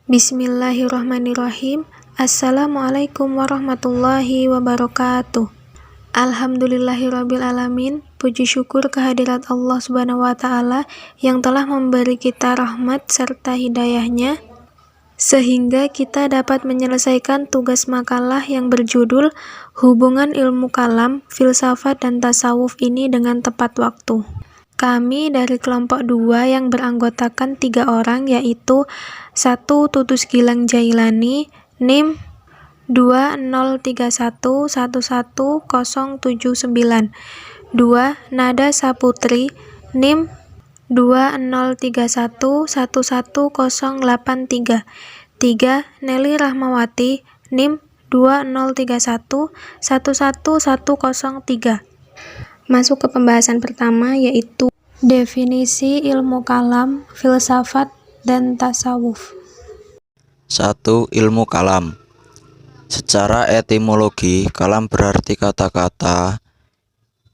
Bismillahirrahmanirrahim. Assalamualaikum warahmatullahi wabarakatuh. Alhamdulillahirabbil alamin. Puji syukur kehadirat Allah Subhanahu wa taala yang telah memberi kita rahmat serta hidayahnya sehingga kita dapat menyelesaikan tugas makalah yang berjudul Hubungan Ilmu Kalam, Filsafat dan Tasawuf ini dengan tepat waktu. Kami dari kelompok 2 yang beranggotakan 3 orang, yaitu 1. Tutus Gilang Jailani, NIM 2031111079, 2. Nada Saputri, NIM 20311183, 3. Nelly Rahmawati, NIM 20311103. Masuk ke pembahasan pertama, yaitu definisi ilmu kalam, filsafat, dan tasawuf. 1. Ilmu kalam. Secara etimologi, kalam berarti kata-kata.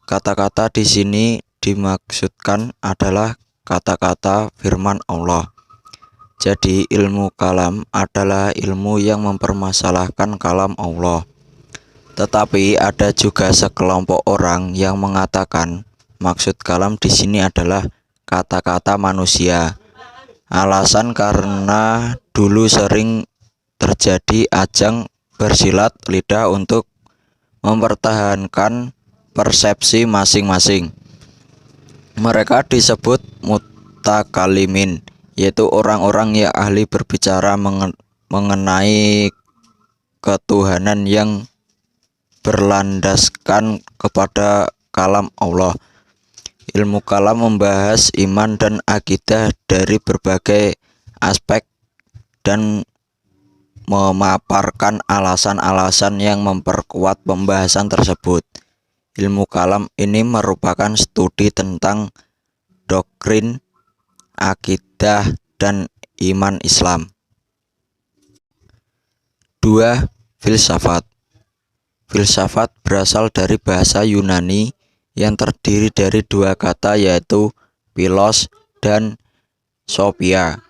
Kata-kata di sini dimaksudkan adalah kata-kata firman Allah. Jadi, ilmu kalam adalah ilmu yang mempermasalahkan kalam Allah. Tetapi ada juga sekelompok orang yang mengatakan maksud kalam di sini adalah kata-kata manusia. Alasan karena dulu sering terjadi ajang bersilat lidah untuk mempertahankan persepsi masing-masing. Mereka disebut mutakalimin, yaitu orang-orang yang ahli berbicara mengenai ketuhanan yang berlandaskan kepada kalam Allah. Ilmu kalam membahas iman dan akidah dari berbagai aspek dan memaparkan alasan-alasan yang memperkuat pembahasan tersebut. Ilmu kalam ini merupakan studi tentang doktrin, akidah, dan iman Islam. 2. Filsafat. Filsafat berasal dari bahasa Yunani yang terdiri dari 2 kata, yaitu philos dan sophia.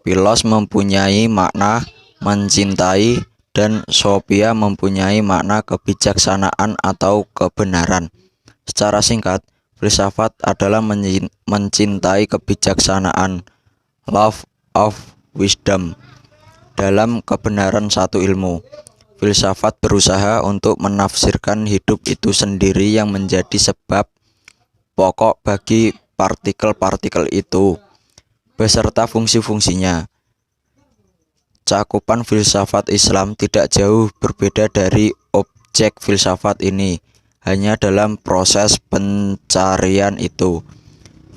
Philos mempunyai makna mencintai dan sophia mempunyai makna kebijaksanaan atau kebenaran. Secara singkat, filsafat adalah mencintai kebijaksanaan, love of wisdom, dalam kebenaran satu ilmu. Filsafat berusaha untuk menafsirkan hidup itu sendiri yang menjadi sebab pokok bagi partikel-partikel itu, beserta fungsi-fungsinya. Cakupan filsafat Islam tidak jauh berbeda dari objek filsafat ini, hanya dalam proses pencarian itu.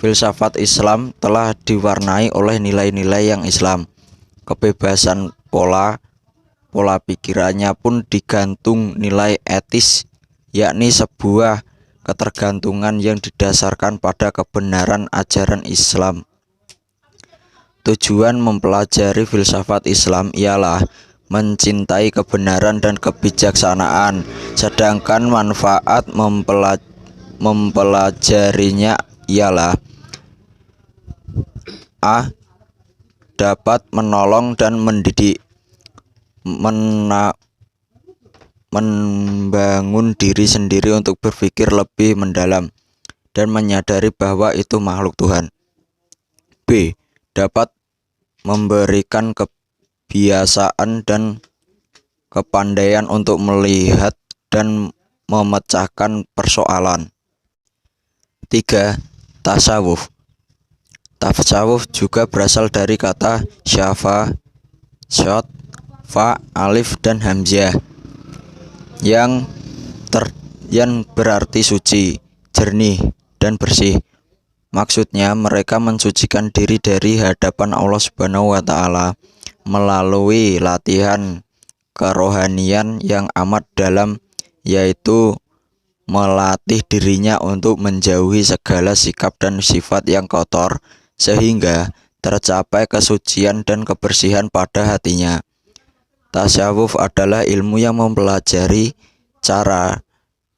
Filsafat Islam telah diwarnai oleh nilai-nilai yang Islam. Kebebasan pola pikirannya pun digantung nilai etis, yakni sebuah ketergantungan yang didasarkan pada kebenaran ajaran Islam. Tujuan mempelajari filsafat Islam ialah mencintai kebenaran dan kebijaksanaan, sedangkan manfaat mempelajarinya ialah a. dapat menolong dan mendidik, membangun diri sendiri untuk berpikir lebih mendalam dan menyadari bahwa itu makhluk Tuhan. B. Dapat memberikan kebiasaan dan kepandaian untuk melihat dan memecahkan persoalan. 3. Tasawuf. Tasawuf juga berasal dari kata syafa, syot, fa, alif, dan hamzah yang berarti suci, jernih, dan bersih. Maksudnya mereka mensucikan diri dari hadapan Allah Subhanahu wa taala melalui latihan kerohanian yang amat dalam, yaitu melatih dirinya untuk menjauhi segala sikap dan sifat yang kotor sehingga tercapai kesucian dan kebersihan pada hatinya. Tasawuf adalah ilmu yang mempelajari cara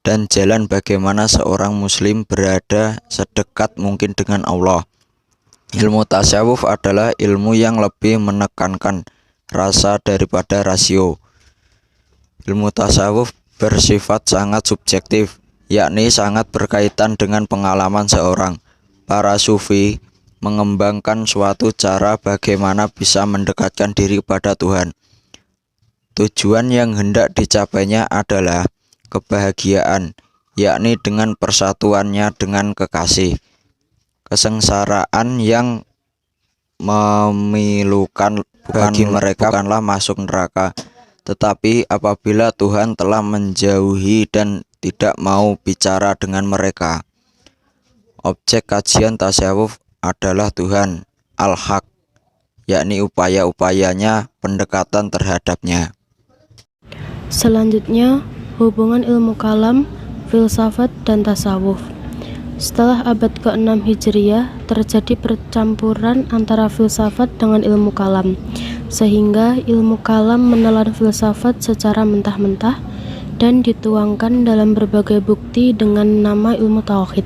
dan jalan bagaimana seorang muslim berada sedekat mungkin dengan Allah. Ilmu tasawuf adalah ilmu yang lebih menekankan rasa daripada rasio. Ilmu tasawuf bersifat sangat subjektif, yakni sangat berkaitan dengan pengalaman seorang. Para sufi mengembangkan suatu cara bagaimana bisa mendekatkan diri kepada Tuhan. Tujuan yang hendak dicapainya adalah kebahagiaan, yakni dengan persatuannya dengan kekasih. Kesengsaraan yang memilukan bagi mereka bukanlah masuk neraka, tetapi apabila Tuhan telah menjauhi dan tidak mau bicara dengan mereka. Objek kajian tasawuf adalah Tuhan Al-Haq, yakni upaya-upayanya pendekatan terhadapnya. Selanjutnya, hubungan ilmu kalam, filsafat, dan tasawuf. Setelah abad ke-6 Hijriah, terjadi percampuran antara filsafat dengan ilmu kalam, sehingga ilmu kalam menelan filsafat secara mentah-mentah dan dituangkan dalam berbagai bukti dengan nama ilmu tauhid,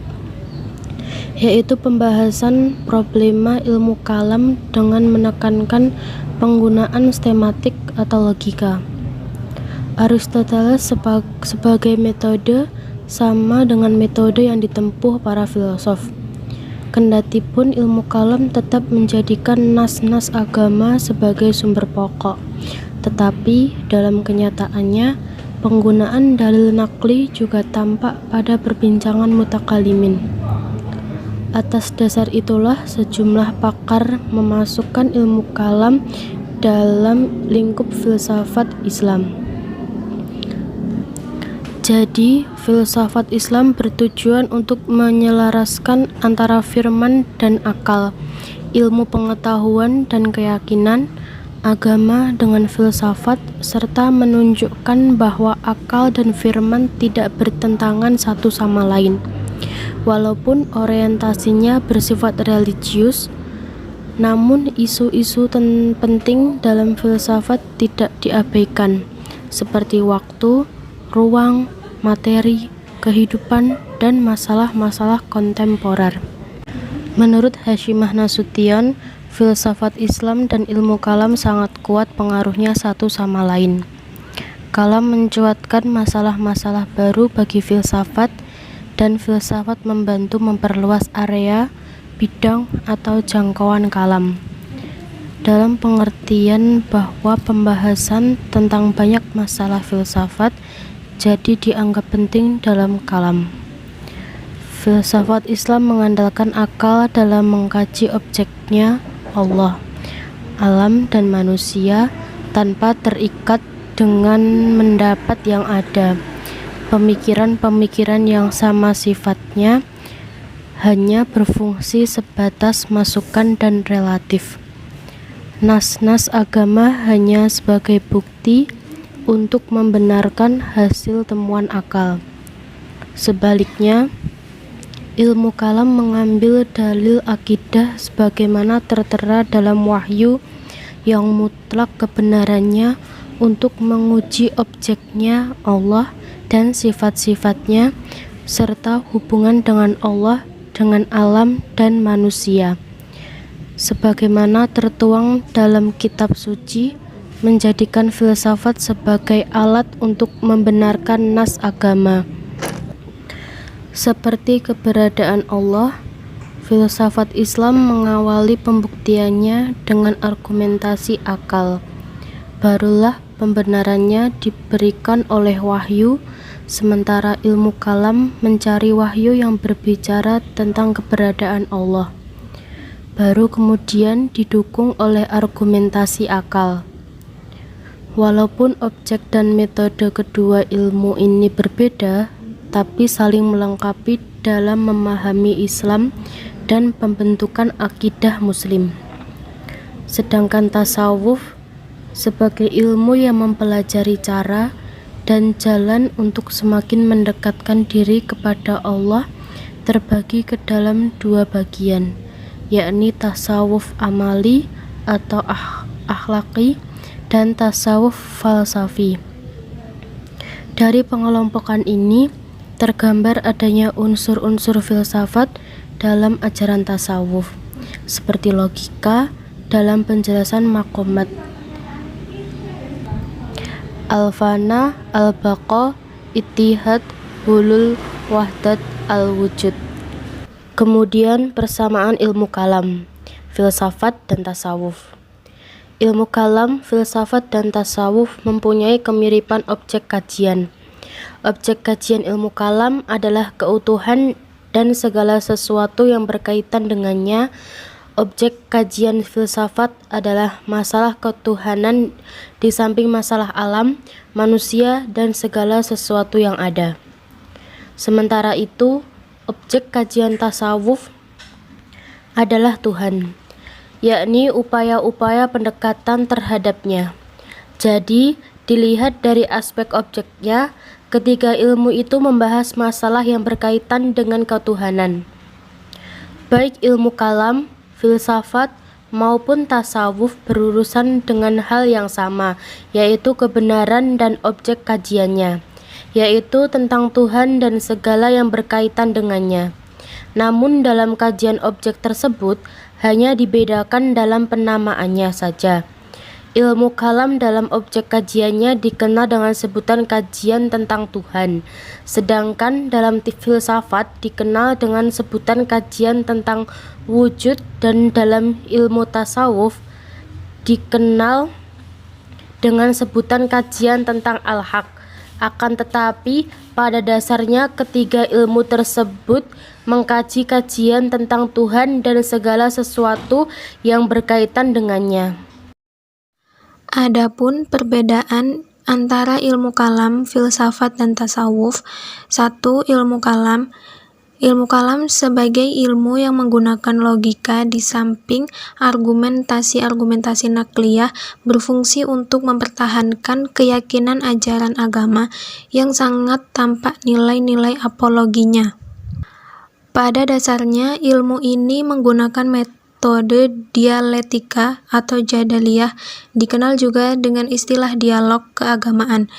yaitu pembahasan problema ilmu kalam dengan menekankan penggunaan sistematik atau logika. Aristoteles sebagai metode sama dengan metode yang ditempuh para filosof. Kendatipun ilmu kalam tetap menjadikan nas-nas agama sebagai sumber pokok, tetapi dalam kenyataannya penggunaan dalil nakli juga tampak pada perbincangan mutakalimin. Atas dasar itulah sejumlah pakar memasukkan ilmu kalam dalam lingkup filsafat Islam. Jadi, filsafat Islam bertujuan untuk menyelaraskan antara firman dan akal, ilmu pengetahuan dan keyakinan, agama dengan filsafat, serta menunjukkan bahwa akal dan firman tidak bertentangan satu sama lain. Walaupun orientasinya bersifat religius, namun isu-isu penting dalam filsafat tidak diabaikan, seperti waktu, ruang, materi, kehidupan, dan masalah-masalah kontemporer. Menurut Hasyimah Nasution, filsafat Islam dan ilmu kalam sangat kuat pengaruhnya satu sama lain. Kalam mencuatkan masalah-masalah baru bagi filsafat, dan filsafat membantu memperluas area, bidang, atau jangkauan kalam. Dalam pengertian bahwa pembahasan tentang banyak masalah filsafat jadi dianggap penting dalam kalam. Filsafat Islam mengandalkan akal dalam mengkaji objeknya Allah, alam, dan manusia tanpa terikat dengan mendapat yang ada. Pemikiran-pemikiran yang sama sifatnya hanya berfungsi sebatas masukan dan relatif. Nas-nas agama hanya sebagai bukti untuk membenarkan hasil temuan akal. Sebaliknya, ilmu kalam mengambil dalil akidah sebagaimana tertera dalam wahyu yang mutlak kebenarannya untuk menguji objeknya Allah dan sifat-sifatnya serta hubungan dengan Allah, dengan alam dan manusia. Sebagaimana tertuang dalam kitab suci, menjadikan filsafat sebagai alat untuk membenarkan nas agama. Seperti keberadaan Allah, filsafat Islam mengawali pembuktiannya dengan argumentasi akal. Barulah pembenarannya diberikan oleh wahyu, sementara ilmu kalam mencari wahyu yang berbicara tentang keberadaan Allah. Baru kemudian didukung oleh argumentasi akal. Walaupun objek dan metode kedua ilmu ini berbeda, tapi saling melengkapi dalam memahami Islam dan pembentukan akidah Muslim. Sedangkan tasawuf sebagai ilmu yang mempelajari cara dan jalan untuk semakin mendekatkan diri kepada Allah terbagi ke dalam dua bagian, yakni tasawuf amali atau akhlaki dan tasawuf falsafi. Dari pengelompokan ini tergambar adanya unsur-unsur filsafat dalam ajaran tasawuf, seperti logika dalam penjelasan maqamat, al-fana, al-baqa, ittihad, hulul, wahdat, al-wujud. Kemudian persamaan ilmu kalam, filsafat dan tasawuf. Ilmu kalam, filsafat dan tasawuf mempunyai kemiripan objek kajian. Objek kajian ilmu kalam adalah keutuhan dan segala sesuatu yang berkaitan dengannya. Objek kajian filsafat adalah masalah ketuhanan di samping masalah alam, manusia, dan segala sesuatu yang ada. Sementara itu, objek kajian tasawuf adalah Tuhan, yakni upaya-upaya pendekatan terhadapnya. Jadi, dilihat dari aspek objeknya, ketiga ilmu itu membahas masalah yang berkaitan dengan ketuhanan. Baik ilmu kalam, filsafat, maupun tasawuf berurusan dengan hal yang sama, yaitu kebenaran dan objek kajiannya, yaitu tentang Tuhan dan segala yang berkaitan dengannya. Namun dalam kajian objek tersebut hanya dibedakan dalam penamaannya saja. Ilmu kalam dalam objek kajiannya dikenal dengan sebutan kajian tentang Tuhan, sedangkan dalam filsafat dikenal dengan sebutan kajian tentang wujud, dan dalam ilmu tasawuf dikenal dengan sebutan kajian tentang al-haq. Akan tetapi pada dasarnya ketiga ilmu tersebut mengkaji kajian tentang Tuhan dan segala sesuatu yang berkaitan dengannya. Adapun perbedaan antara ilmu kalam, filsafat, dan tasawuf. 1. Ilmu kalam. Ilmu kalam sebagai ilmu yang menggunakan logika di samping argumentasi-argumentasi nakliyah berfungsi untuk mempertahankan keyakinan ajaran agama yang sangat tampak nilai-nilai apologinya. Pada dasarnya, ilmu ini menggunakan metode dialektika atau jadaliyah, dikenal juga dengan istilah dialog keagamaan.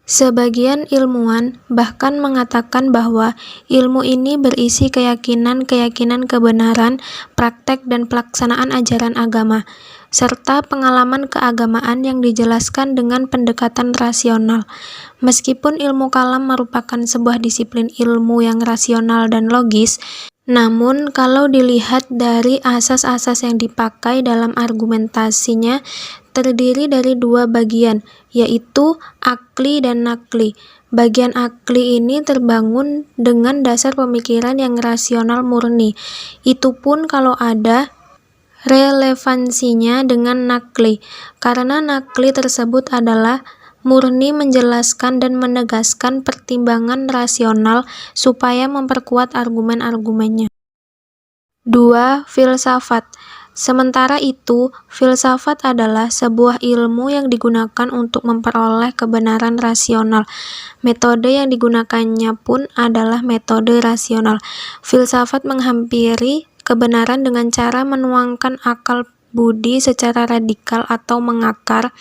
Sebagian ilmuwan bahkan mengatakan bahwa ilmu ini berisi keyakinan-keyakinan kebenaran, praktek dan pelaksanaan ajaran agama, serta pengalaman keagamaan yang dijelaskan dengan pendekatan rasional. Meskipun ilmu kalam merupakan sebuah disiplin ilmu yang rasional dan logis, namun kalau dilihat dari asas-asas yang dipakai dalam argumentasinya, terdiri dari dua bagian, yaitu akli dan nakli. Bagian akli ini terbangun dengan dasar pemikiran yang rasional murni. Itu pun kalau ada relevansinya dengan nakli, karena nakli tersebut adalah murni menjelaskan dan menegaskan pertimbangan rasional supaya memperkuat argumen-argumennya. 2. Filsafat. Sementara itu, filsafat adalah sebuah ilmu yang digunakan untuk memperoleh kebenaran rasional. Metode yang digunakannya pun adalah metode rasional. Filsafat menghampiri kebenaran dengan cara menuangkan akal budi secara radikal atau mengakar,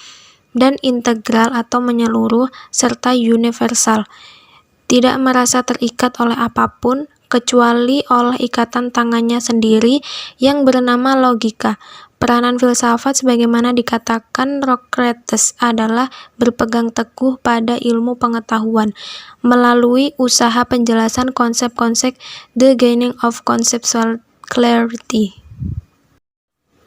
dan integral atau menyeluruh, serta universal. Tidak merasa terikat oleh apapun, kecuali oleh ikatan tangannya sendiri yang bernama logika. Peranan filsafat sebagaimana dikatakan Socrates adalah berpegang teguh pada ilmu pengetahuan, melalui usaha penjelasan konsep-konsep the gaining of conceptual clarity.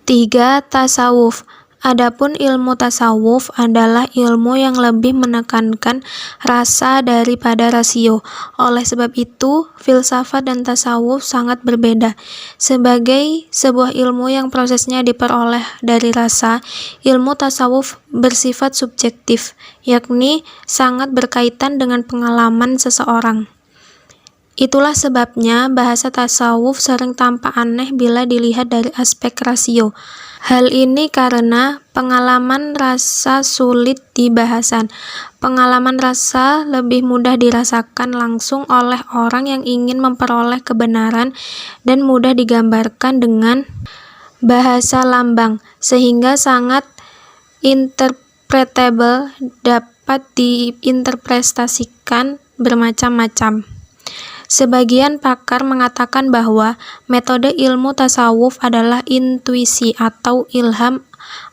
3. Tasawuf. Adapun ilmu tasawuf adalah ilmu yang lebih menekankan rasa daripada rasio. Oleh sebab itu, filsafat dan tasawuf sangat berbeda. Sebagai sebuah ilmu yang prosesnya diperoleh dari rasa, ilmu tasawuf bersifat subjektif, yakni sangat berkaitan dengan pengalaman seseorang. Itulah sebabnya bahasa tasawuf sering tampak aneh bila dilihat dari aspek rasio. Hal ini karena pengalaman rasa sulit dibahasan. Pengalaman rasa lebih mudah dirasakan langsung oleh orang yang ingin memperoleh kebenaran dan mudah digambarkan dengan bahasa lambang, sehingga sangat interpretable, dapat diinterpretasikan bermacam-macam. Sebagian pakar mengatakan bahwa metode ilmu tasawuf adalah intuisi atau ilham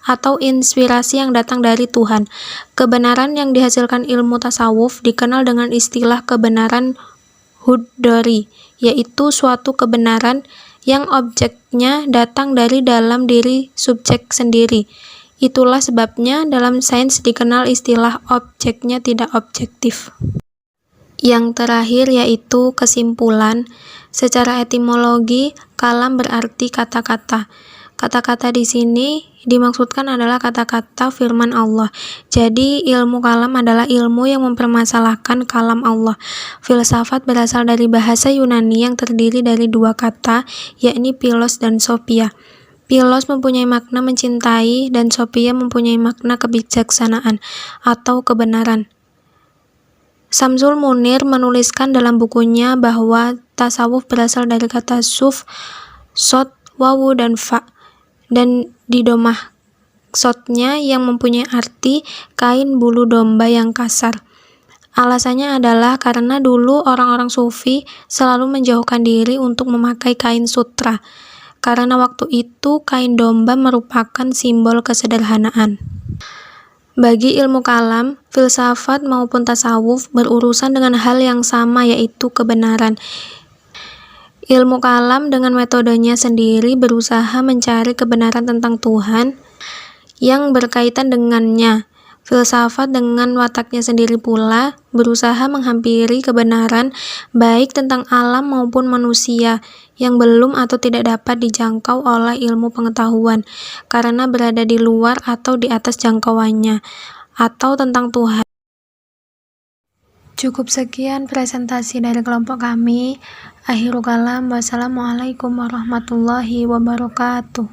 atau inspirasi yang datang dari Tuhan. Kebenaran yang dihasilkan ilmu tasawuf dikenal dengan istilah kebenaran hudori, yaitu suatu kebenaran yang objeknya datang dari dalam diri subjek sendiri. Itulah sebabnya dalam sains dikenal istilah objeknya tidak objektif. Yang terakhir yaitu kesimpulan. Secara etimologi, kalam berarti kata-kata. Kata-kata di sini dimaksudkan adalah kata-kata firman Allah. Jadi ilmu kalam adalah ilmu yang mempermasalahkan kalam Allah. Filsafat berasal dari bahasa Yunani yang terdiri dari dua kata, yakni philos dan sophia. Philos mempunyai makna mencintai dan sophia mempunyai makna kebijaksanaan atau kebenaran. Samsul Munir menuliskan dalam bukunya bahwa tasawuf berasal dari kata suf, sod, wawu, dan fa, dan didomah sodnya yang mempunyai arti kain bulu domba yang kasar. Alasannya adalah karena dulu orang-orang sufi selalu menjauhkan diri untuk memakai kain sutra, karena waktu itu kain domba merupakan simbol kesederhanaan. Bagi ilmu kalam, filsafat maupun tasawuf berurusan dengan hal yang sama, yaitu kebenaran. Ilmu kalam dengan metodenya sendiri berusaha mencari kebenaran tentang Tuhan yang berkaitan dengannya. Filsafat dengan wataknya sendiri pula berusaha menghampiri kebenaran baik tentang alam maupun manusia yang belum atau tidak dapat dijangkau oleh ilmu pengetahuan karena berada di luar atau di atas jangkauannya, atau tentang Tuhan. Cukup sekian presentasi dari kelompok kami. Akhirul kalam, wassalamualaikum warahmatullahi wabarakatuh.